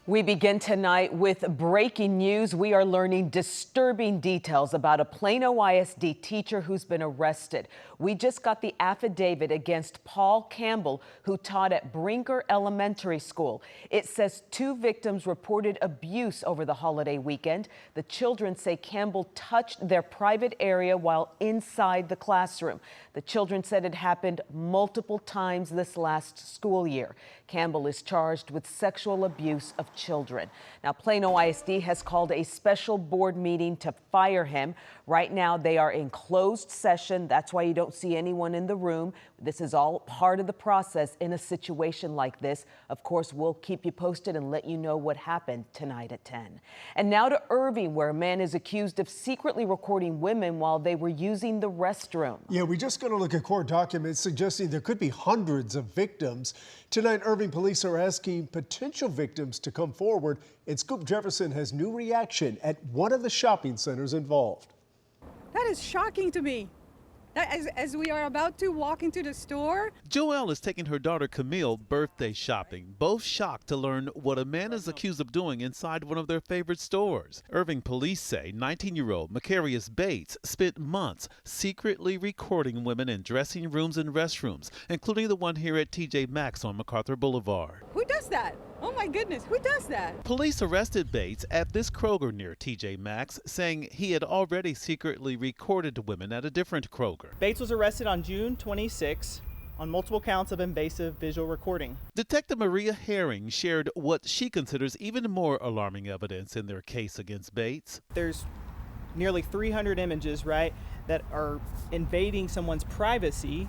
We begin tonight with breaking news. We are learning disturbing details about a Plano ISD teacher who's been arrested. We just got the affidavit against Paul Campbell, who taught at Brinker Elementary School. It says 2 victims reported abuse over the holiday weekend. The children say Campbell touched their private area while inside the classroom. The children said it happened multiple times this last school year. Campbell is charged with sexual abuse of children. Now, Plano ISD has called a special board meeting to fire him. Right now, they are in closed session. That's why you don't see anyone in the room. This is all part of the process in a situation like this. Of course, we'll keep you posted and let you know what happened tonight at 10. And now to Irving, where a man is accused of secretly recording women while they were using the restroom. Yeah, we just got to look at court documents suggesting there could be hundreds of victims. Tonight, Irving police are asking potential victims to come forward, and Scoop Jefferson has new reaction at one of the shopping centers involved. That is shocking to me. As we are about to walk into the store. Joelle is taking her daughter Camille birthday shopping, both shocked to learn what a man is accused of doing inside one of their favorite stores. Irving police say 19-year-old Macarius Bates spent months secretly recording women in dressing rooms and restrooms, including the one here at TJ Maxx on MacArthur Boulevard. Who does that? Oh my goodness, who does that? Police arrested Bates at this Kroger near TJ Maxx, saying he had already secretly recorded women at a different Kroger. Bates was arrested on June 26 on multiple counts of invasive visual recording. Detective Maria Herring shared what she considers even more alarming evidence in their case against Bates. There's nearly 300 images, right, that are invading someone's privacy,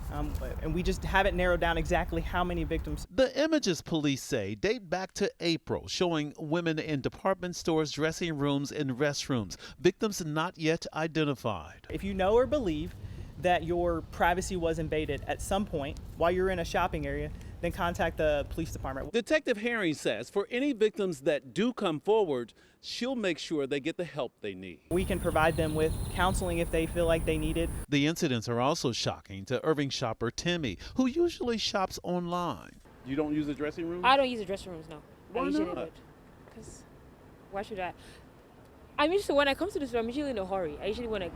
and we just haven't narrowed down exactly how many victims. The images, police say, date back to April, showing women in department stores, dressing rooms, and restrooms, victims not yet identified. If you know or believe that your privacy was invaded at some point while you're in a shopping area, then contact the police department. Detective Herring says for any victims that do come forward, she'll make sure they get the help they need. We can provide them with counseling if they feel like they need it. The incidents are also shocking to Irving shopper Timmy, who usually shops online. You don't use the dressing room? I don't use the dressing rooms, no. Why I usually not? would. Because why should I? I'm usually, when I come to the store, I'm usually in a hurry. I usually want to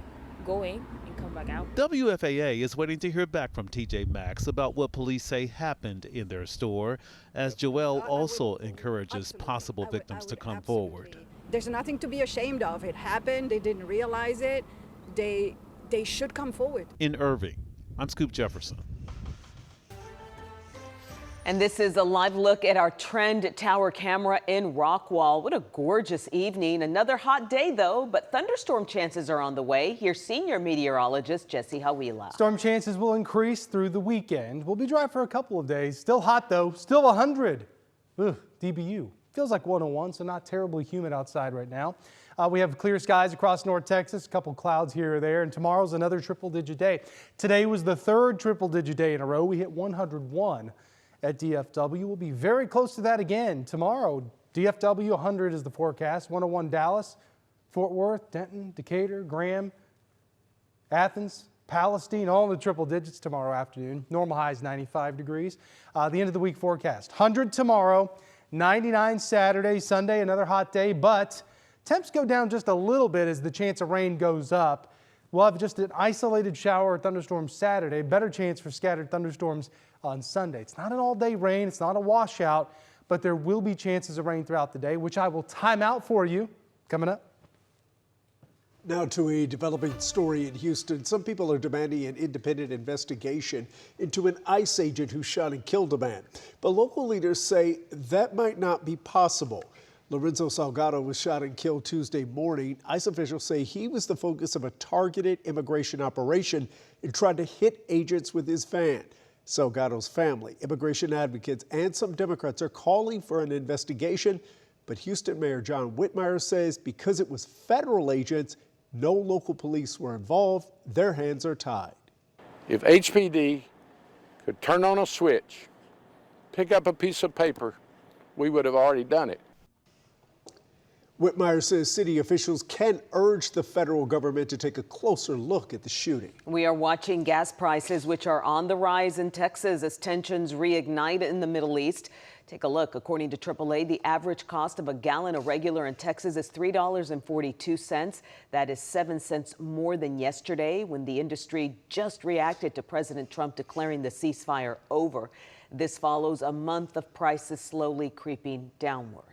go in and come back out. WFAA is waiting to hear back from TJ Maxx about what police say happened in their store, as Joelle also encourages possible victims to come forward. There's nothing to be ashamed of. It happened. They didn't realize it. They should come forward. In Irving, I'm Scoop Jefferson. And this is a live look at our trend tower camera in Rockwall. What a gorgeous evening. Another hot day, though, but thunderstorm chances are on the way. Here's senior meteorologist Jesse Hawila. Storm chances will increase through the weekend. We'll be dry for a couple of days. Still hot, though. Still 100. Ugh, DBU. Feels like 101, so not terribly humid outside right now. We have clear skies across North Texas, a couple clouds here or there, and tomorrow's another triple-digit day. Today was the 3rd triple-digit day in a row. We hit 101. At DFW. We'll be very close to that again tomorrow. DFW 100 is the forecast. 101 Dallas, Fort Worth, Denton, Decatur, Graham, Athens, Palestine, all in the triple digits tomorrow afternoon. Normal highs 95 degrees. The end of the week forecast. 100 tomorrow, 99 Saturday, Sunday, another hot day, but temps go down just a little bit as the chance of rain goes up. We'll have just an isolated shower or thunderstorm Saturday. Better chance for scattered thunderstorms on Sunday. It's not an all-day rain. It's not a washout, but there will be chances of rain throughout the day, which I will time out for you coming up. Now to a developing story in Houston. Some people are demanding an independent investigation into an ICE agent who shot and killed a man. But local leaders say that might not be possible. Lorenzo Salgado was shot and killed Tuesday morning. ICE officials say he was the focus of a targeted immigration operation and tried to hit agents with his van. Salgado's family, immigration advocates, and some Democrats are calling for an investigation. But Houston Mayor John Whitmire says because it was federal agents, no local police were involved. Their hands are tied. If HPD could turn on a switch, pick up a piece of paper, we would have already done it. Whitmire says city officials can urge the federal government to take a closer look at the shooting. We are watching gas prices, which are on the rise in Texas as tensions reignite in the Middle East. Take a look. According to AAA, the average cost of a gallon of regular in Texas is $3.42. That is 7 cents more than yesterday when the industry just reacted to President Trump declaring the ceasefire over. This follows a month of prices slowly creeping downward.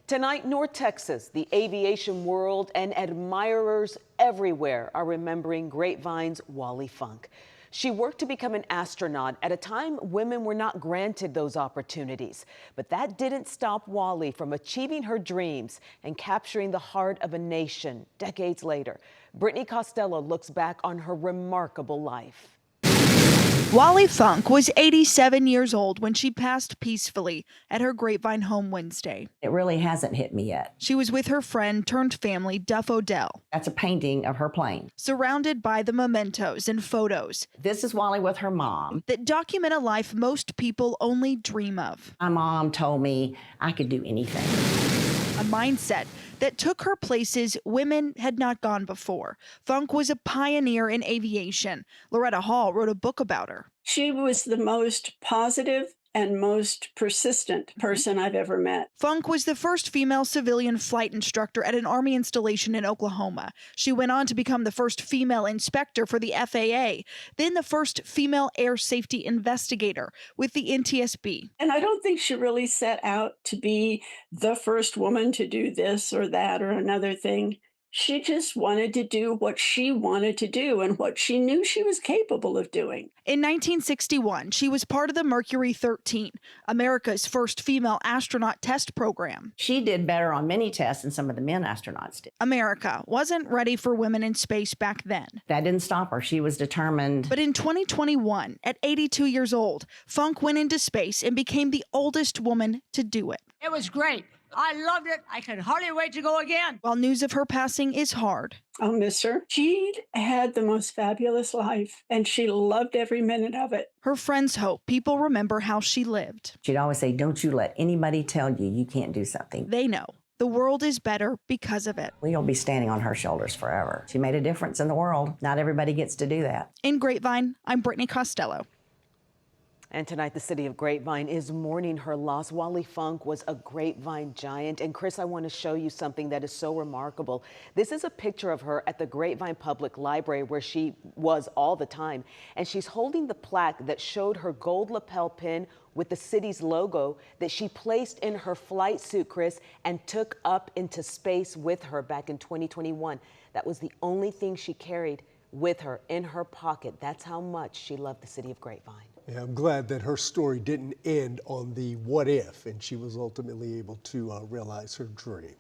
Tonight, North Texas, the aviation world and admirers everywhere are remembering Grapevine's Wally Funk. She worked to become an astronaut at a time women were not granted those opportunities. But that didn't stop Wally from achieving her dreams and capturing the heart of a nation decades later. Brittany Costello looks back on her remarkable life. Wally Funk was 87 years old when she passed peacefully at her Grapevine home Wednesday. It really hasn't hit me yet. She was with her friend turned family, Duff Odell. That's a painting of her plane. Surrounded by the mementos and photos. This is Wally with her mom. That document a life most people only dream of. My mom told me I could do anything. A mindset that took her places women had not gone before. Funk was a pioneer in aviation. Loretta Hall wrote a book about her. She was the most positive and most persistent person I've ever met. Funk was the first female civilian flight instructor at an Army installation in Oklahoma. She went on to become the first female inspector for the FAA, then the first female air safety investigator with the NTSB. And I don't think she really set out to be the first woman to do this or that or another thing. She just wanted to do what she wanted to do and what she knew she was capable of doing. In 1961, she was part of the Mercury 13, America's first female astronaut test program. She did better on many tests than some of the men astronauts did. America wasn't ready for women in space back then. That didn't stop her. She was determined. But in 2021, at 82 years old, Funk went into space and became the oldest woman to do it. It was great. I loved it. I can hardly wait to go again. While news of her passing is hard. I'll miss her. She had the most fabulous life, and she loved every minute of it. Her friends hope people remember how she lived. She'd always say, don't you let anybody tell you you can't do something. They know the world is better because of it. We'll be standing on her shoulders forever. She made a difference in the world. Not everybody gets to do that. In Grapevine, I'm Brittany Costello. And tonight, the city of Grapevine is mourning her loss. Wally Funk was a Grapevine giant. And Chris, I want to show you something that is so remarkable. This is a picture of her at the Grapevine Public Library where she was all the time. And she's holding the plaque that showed her gold lapel pin with the city's logo that she placed in her flight suit, Chris, and took up into space with her back in 2021. That was the only thing she carried with her in her pocket. That's how much she loved the city of Grapevine. Yeah, I'm glad that her story didn't end on the what if, and she was ultimately able to realize her dream.